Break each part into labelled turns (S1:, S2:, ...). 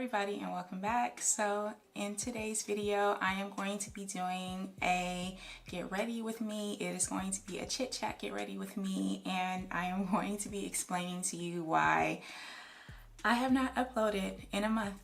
S1: everybody and welcome back. So in today's video I am going to be doing a get ready with me. It is going to be a chit chat get ready with me, and I am going to be explaining to you why I have not uploaded in a month.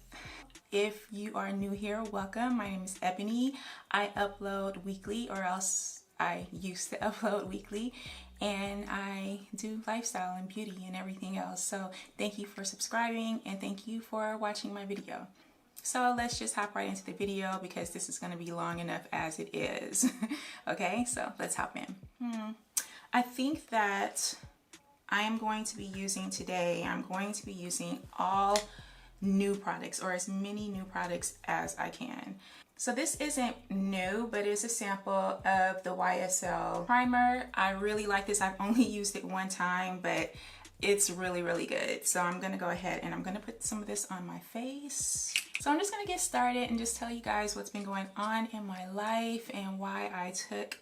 S1: If you are new here, welcome. My name is Ebony. I upload weekly, or else I used to upload weekly, and I do lifestyle and beauty and everything else. So thank you for subscribing and thank you for watching my video. So let's just hop right into the video because this is going to be long enough as it is. Okay, so let's hop in. I think that I am going to be using today, I'm going to be using all new products, or as many new products as I can. So this isn't new, but it's a sample of the YSL primer. I really like this. I've only used it one time, but it's really, really good. So I'm gonna go ahead and I'm gonna put some of this on my face. So I'm just gonna get started and just tell you guys what's been going on in my life and why I took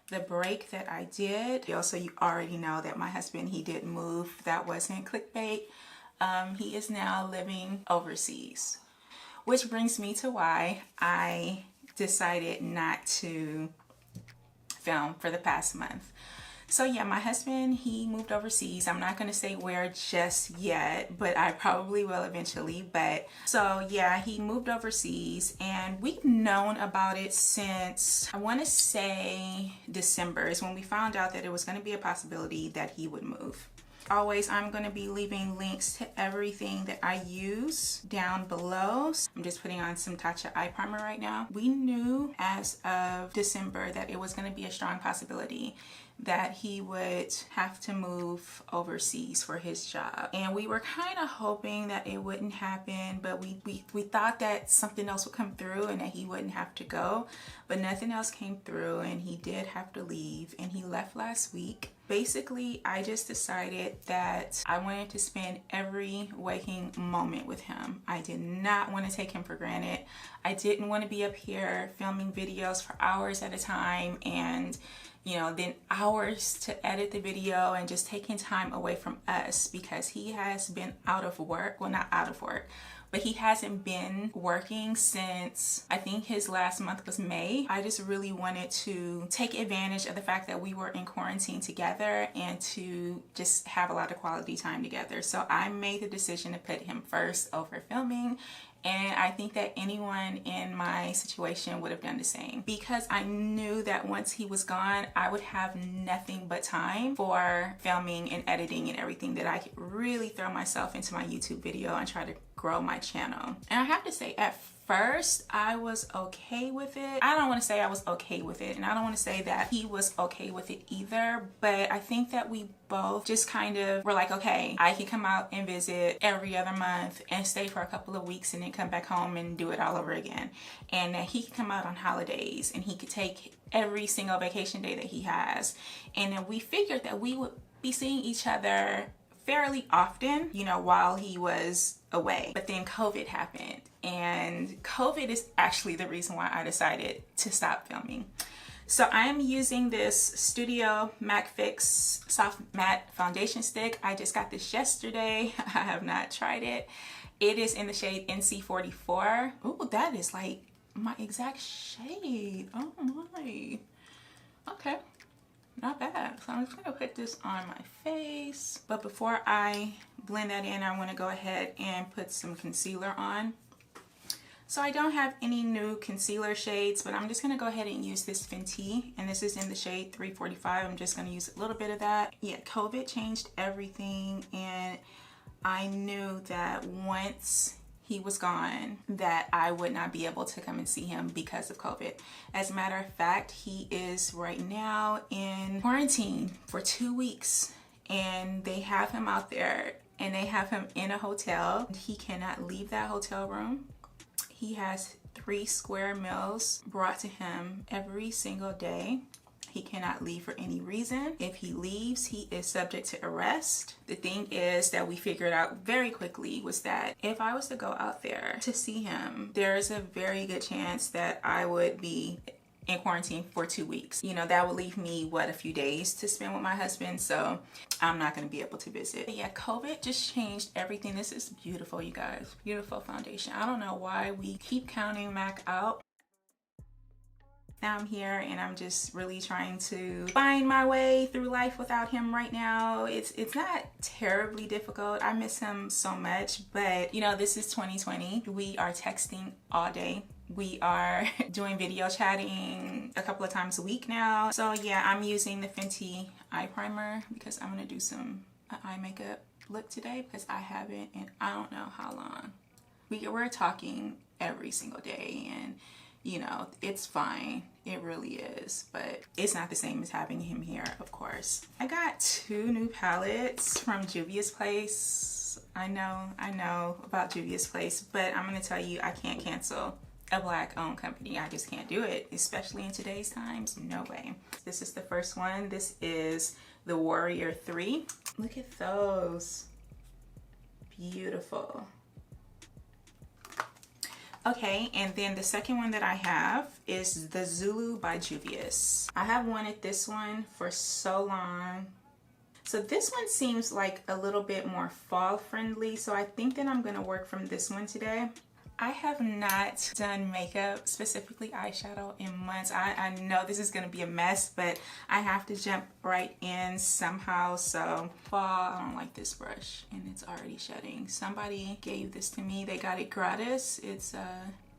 S1: the break that I did. Also, you already know that my husband, he did move. That wasn't clickbait. He is now living overseas. Which brings me to why I decided not to film for the past month. So yeah, my husband, he moved overseas. I'm not going to say where just yet, but I probably will eventually. But so yeah, he moved overseas and we've known about it since, I want to say December is when we found out that it was going to be a possibility that he would move. Always, I'm going to be leaving links to everything that I use down below. I'm just putting on some TOUCHE eye primer right now. We knew as of December that it was going to be a strong possibility that he would have to move overseas for his job. And we were kind of hoping that it wouldn't happen, but we thought that something else would come through and that he wouldn't have to go. But nothing else came through and he did have to leave, and he left last week. Basically, I just decided that I wanted to spend every waking moment with him. I did not want to take him for granted. I didn't want to be up here filming videos for hours at a time and then hours to edit the video and just taking time away from us, because he has been out of work. Well, not out of work, but he hasn't been working since I think his last month was May. I just really wanted to take advantage of the fact that we were in quarantine together and to just have a lot of quality time together. So I made the decision to put him first over filming. And I think that anyone in my situation would have done the same, because I knew that once he was gone, I would have nothing but time for filming and editing and everything, that I could really throw myself into my YouTube video and try to grow my channel. And I have to say, at first I was okay with it. I don't want to say I was okay with it, and I don't want to say that he was okay with it either, but I think that we both just kind of were like, okay, I can come out and visit every other month and stay for a couple of weeks and then come back home and do it all over again. And that he could come out on holidays and he could take every single vacation day that he has. And then we figured that we would be seeing each other fairly often, while he was away. But then COVID happened, and COVID is actually the reason why I decided to stop filming. So I am using this Studio MAC Fix Soft Matte Foundation Stick. I just got this yesterday. I have not tried it. It is in the shade NC44. Ooh, that is like my exact shade. Oh my. Okay. Not bad. So I'm just going to put this on my face. But before I blend that in, I want to go ahead and put some concealer on. So I don't have any new concealer shades, but I'm just going to go ahead and use this FENTY. And this is in the shade 345. I'm just going to use a little bit of that. Yeah, COVID changed everything. And I knew that once he was gone, that I would not be able to come and see him because of COVID. As a matter of fact, he is right now in quarantine for 2 weeks, and they have him out there and they have him in a hotel. He cannot leave that hotel room. He has 3 square meals brought to him every single day. He cannot leave for any reason. If he leaves, he is subject to arrest. The thing is that we figured out very quickly was that if I was to go out there to see him, there is a very good chance that I would be in quarantine for 2 weeks. You know, that would leave me, what, a few days to spend with my husband, so I'm not going to be able to visit. But yeah, COVID just changed everything. This is beautiful, you guys. Beautiful foundation. I don't know why we keep counting Mac out. Now I'm here and I'm just really trying to find my way through life without him right now. It's not terribly difficult. I miss him so much, but you know, this is 2020. We are texting all day. We are doing video chatting a couple of times a week now. So yeah, I'm using the FENTY eye primer because I'm gonna do some eye makeup look today because I haven't in I don't know how long. We're talking every single day, and you know, it's fine. It really is, but it's not the same as having him here, of course. I got 2 new palettes from Juvia's place. I know about Juvia's place, but I'm gonna tell you, I can't cancel a Black owned company. I just can't do it, especially in today's times. No way. This is the first one. This is the Warrior 3. Look at those. Beautiful. Okay, and then the second one that I have is the ZULU by JUVIA'S. I have wanted this one for so long. So this one seems like a little bit more fall friendly, so I think that I'm gonna work from this one today. I have not done makeup, specifically eyeshadow, in months. I know this is gonna be a mess, but I have to jump right in somehow. So fall, I don't like this brush and it's already shedding. Somebody gave this to me. They got it gratis. It's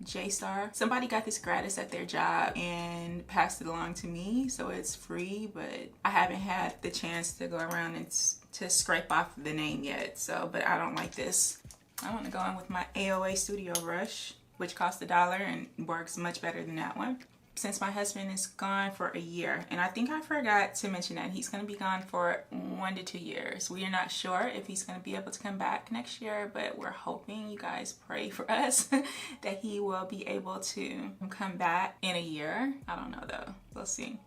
S1: J-Star. Somebody got this gratis at their job and passed it along to me, so it's free, but I haven't had the chance to go around and to scrape off the name yet. So, but I don't like this. I want to go in with my AOA Studio brush, which costs $1 and works much better than that one. Since my husband is gone for a year, and I think I forgot to mention that he's going to be gone for 1 to 2 years. We are not sure if he's going to be able to come back next year, but we're hoping. You guys pray for us that he will be able to come back in a year. I don't know though. We'll see.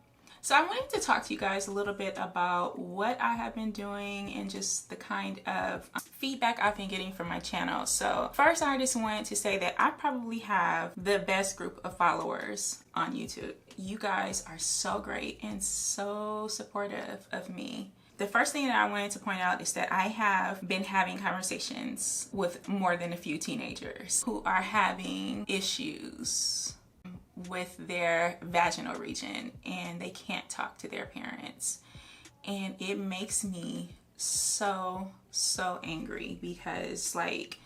S1: So I wanted to talk to you guys a little bit about what I have been doing and just the kind of feedback I've been getting from my channel. So first, I just wanted to say that I probably have the best group of followers on YouTube. You guys are so great and so supportive of me. The first thing that I wanted to point out is that I have been having conversations with more than a few teenagers who are having issues with their vaginal region and they can't talk to their parents, and it makes me so angry because like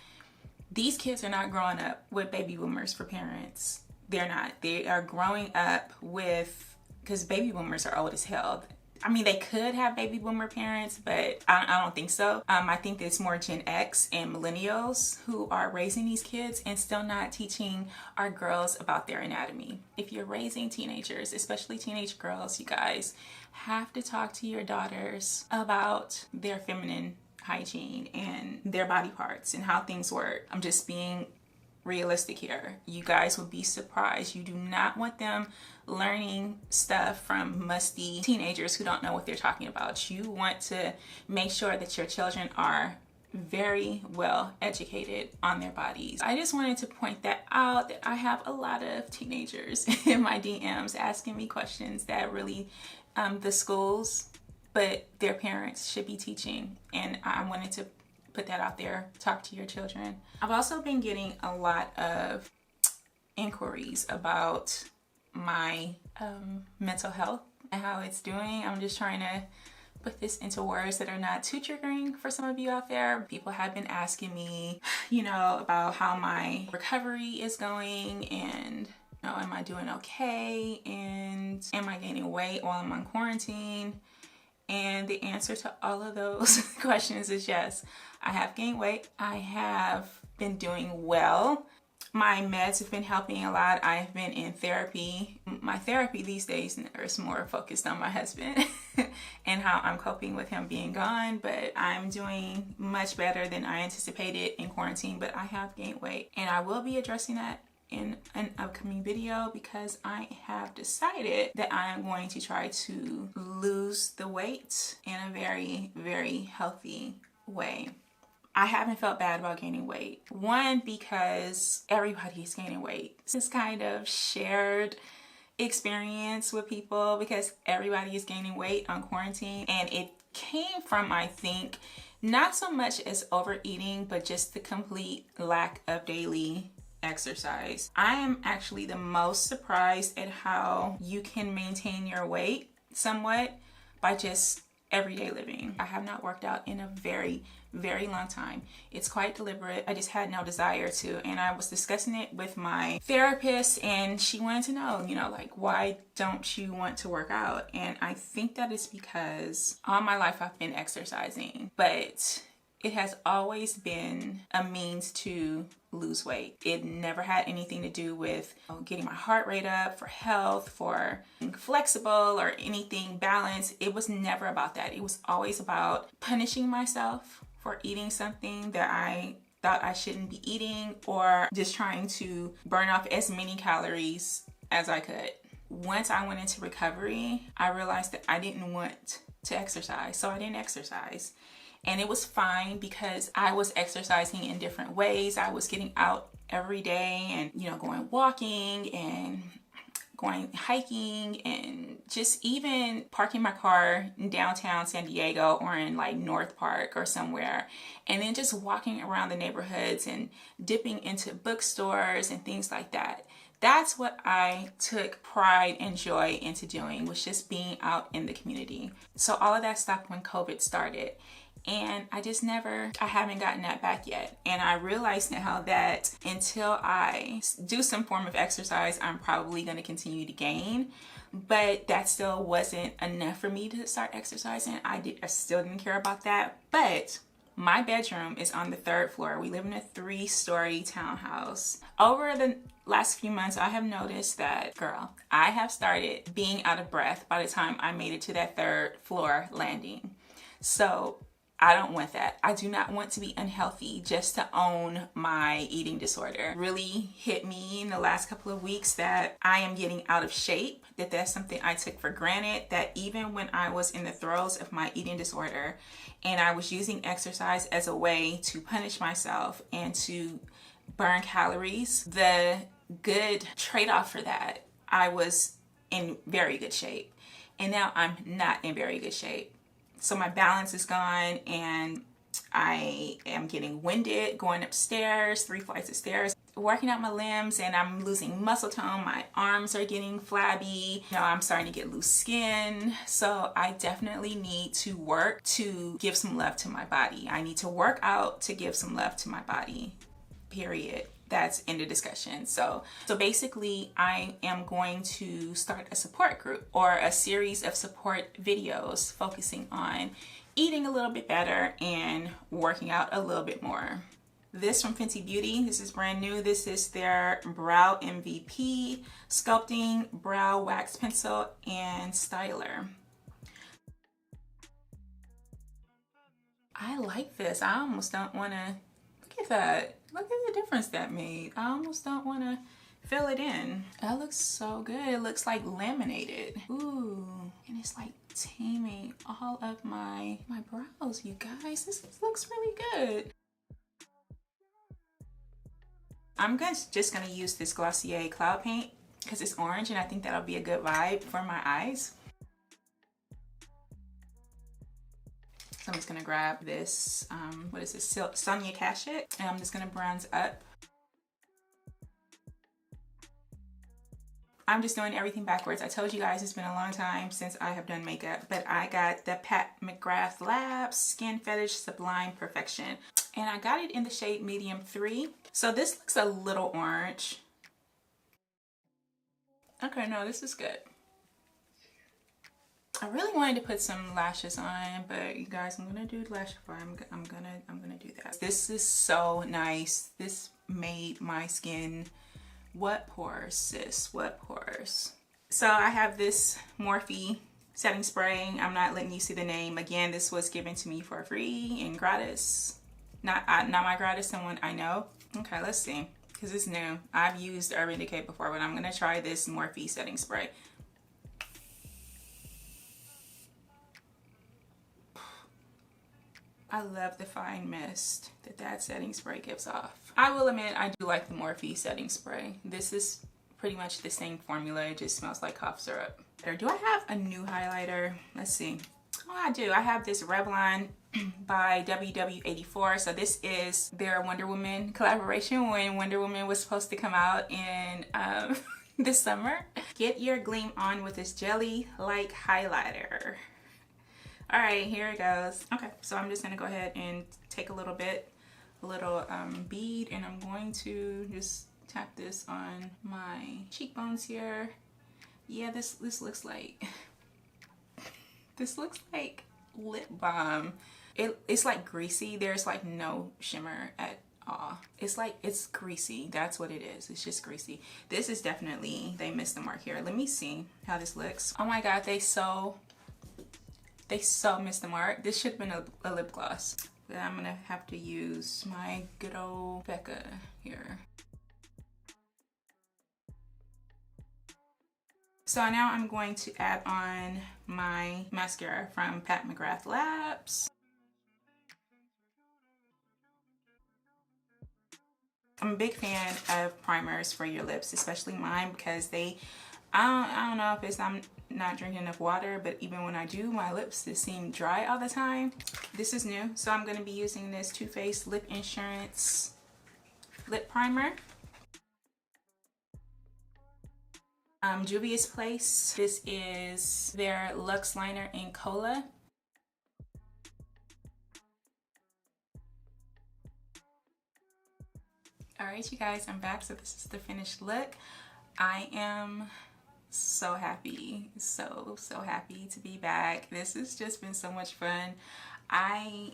S1: these kids are not growing up with baby boomers for parents. They're not. They are growing up with, because baby boomers are old as hell. I mean, they could have baby boomer parents, but I don't think so. I think that it's more Gen X and millennials who are raising these kids and still not teaching our girls about their anatomy. If you're raising teenagers, especially teenage girls, you guys have to talk to your daughters about their feminine hygiene and their body parts and how things work. I'm just being realistic here. You guys will be surprised. You do not want them learning stuff from musty teenagers who don't know what they're talking about. You want to make sure that your children are very well educated on their bodies. I just wanted to point that out, that I have a lot of teenagers in my DMs asking me questions that really the schools, but their parents should be teaching, and I wanted to put that out there. Talk to your children. I've also been getting a lot of inquiries about my mental health and how it's doing. I'm just trying to put this into words that are not too triggering for some of you out there. People have been asking me, you know, about how my recovery is going, and you know, am I doing okay, and am I gaining weight while I'm on quarantine? And the answer to all of those questions is yes. I have gained weight. I have been doing well. My meds have been helping a lot. I've been in therapy. My therapy these days is more focused on my husband and how I'm coping with him being gone, but I'm doing much better than I anticipated in quarantine, but I have gained weight, and I will be addressing that in an upcoming video because I have decided that I am going to try to lose the weight in a very healthy way. I haven't felt bad about gaining weight. One, because everybody is gaining weight. It's kind of shared experience with people because everybody is gaining weight on quarantine, and it came from, I think, not so much as overeating, but just the complete lack of daily exercise. I am actually the most surprised at how you can maintain your weight somewhat by just everyday living. I have not worked out in a very long time. It's quite deliberate. I just had no desire to, and I was discussing it with my therapist, and she wanted to know, you know, like, why don't you want to work out? And I think that is because all my life I've been exercising, but it has always been a means to lose weight. It never had anything to do with getting my heart rate up, for health, for being flexible, or anything balanced. It was never about that. It was always about punishing myself for eating something that I thought I shouldn't be eating, or just trying to burn off as many calories as I could. Once I went into recovery, I realized that I didn't want to exercise, so I didn't exercise. And it was fine because I was exercising in different ways. I was getting out every day and, you know, going walking and going hiking, and just even parking my car in downtown San Diego or in like North Park or somewhere, and then just walking around the neighborhoods and dipping into bookstores and things like that. That's what I took pride and joy into doing, was just being out in the community. So all of that stopped when COVID started. And I haven't gotten that back yet. And I realize now that until I do some form of exercise, I'm probably going to continue to gain. But that still wasn't enough for me to start exercising. I still didn't care about that. But my bedroom is on the 3rd floor. We live in a 3-story townhouse. Over the last few months, I have noticed that, girl, I have started being out of breath by the time I made it to that 3rd floor landing. So I don't want that. I do not want to be unhealthy just to own my eating disorder. It really hit me in the last couple of weeks that I am getting out of shape, that's something I took for granted, that even when I was in the throes of my eating disorder and I was using exercise as a way to punish myself and to burn calories, the good trade-off for that, I was in very good shape. And now I'm not in very good shape. So my balance is gone, and I am getting winded going upstairs, 3 flights of stairs, working out my limbs, and I'm losing muscle tone. My arms are getting flabby. You know, I'm starting to get loose skin. So I definitely need to work to give some love to my body. I need to work out to give some love to my body, period. That's in the discussion. So basically I am going to start a support group, or a series of support videos focusing on eating a little bit better and working out a little bit more. This from Fenty Beauty, this is brand new. This is their Brow MVP Sculpting Brow Wax Pencil and Styler. I like this. I almost don't want to, look at that. Look at the difference that made. I almost don't want to fill it in. That looks so good. It looks like laminated. Ooh, and it's like taming all of my brows, you guys. This looks really good. I'm just gonna use this Glossier Cloud Paint because it's orange, and I think that'll be a good vibe for my eyes. So I'm just gonna grab this, what is this, Sonia Kashuk, and I'm just gonna bronze up. I'm just doing everything backwards. I told you guys it's been a long time since I have done makeup, but I got the Pat McGrath Labs Skin Fetish Sublime Perfection, and I got it in the shade medium 3. So this looks a little orange. Okay, no, this is good. I really wanted to put some lashes on, but you guys, I'm gonna do Lashify. I'm gonna do that. This is so nice. This made my skin, what pores, sis, what pores. So I have this Morphe setting spray. I'm not letting you see the name. Again, this was given to me for free and gratis. Not my gratis, someone I know. Okay, let's see, because it's new. I've used Urban Decay before, but I'm gonna try this Morphe setting spray. I love the fine mist that setting spray gives off. I will admit, I do like the Morphe setting spray. This is pretty much the same formula. It just smells like cough syrup. Do I have a new highlighter? Let's see. Oh, I do. I have this Revlon by WW84. So this is their Wonder Woman collaboration when Wonder Woman was supposed to come out in this summer. Get your gleam on with this jelly-like highlighter. All right, here it goes. Okay, so I'm just gonna go ahead and take a little bead, and I'm going to just tap this on my cheekbones here. Yeah, this looks like this looks like lip balm. It's like greasy. There's like no shimmer at all. It's greasy. That's what it is. It's just greasy. This is definitely, they missed the mark here. Let me see how this looks. Oh my god, they so missed the mark. This should have been a lip gloss. But I'm gonna have to use my good old BECCA here. So now I'm going to add on my mascara from Pat McGrath Labs. I'm a big fan of primers for your lips, especially mine, because they, I don't know if it's I'm not drinking enough water, but even when I do, my lips just seem dry all the time. This is new, so I'm going to be using this Too Faced Lip Insurance lip primer. Juvia's Place. This is their Luxe Liner in Kola. Alright you guys, I'm back. So this is the finished look. I am so happy, so happy to be back. This has just been so much fun. I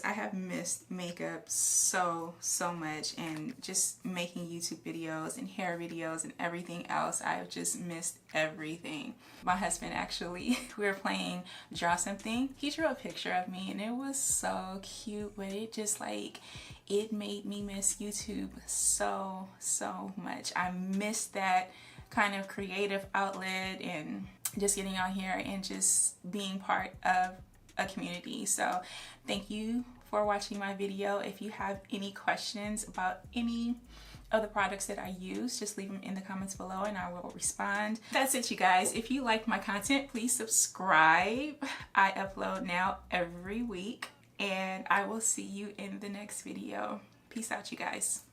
S1: have missed makeup so much, and just making YouTube videos and hair videos and everything else. I've just missed everything. My husband actually, we were playing Draw Something. He drew a picture of me and it was so cute, but it just like, it made me miss YouTube so much. I missed that kind of creative outlet and just getting out here and just being part of a community. So thank you for watching my video. If you have any questions about any of the products that I use, just leave them in the comments below and I will respond. That's it you guys. If you like my content, please subscribe. I upload now every week, and I will see you in the next video. Peace out you guys.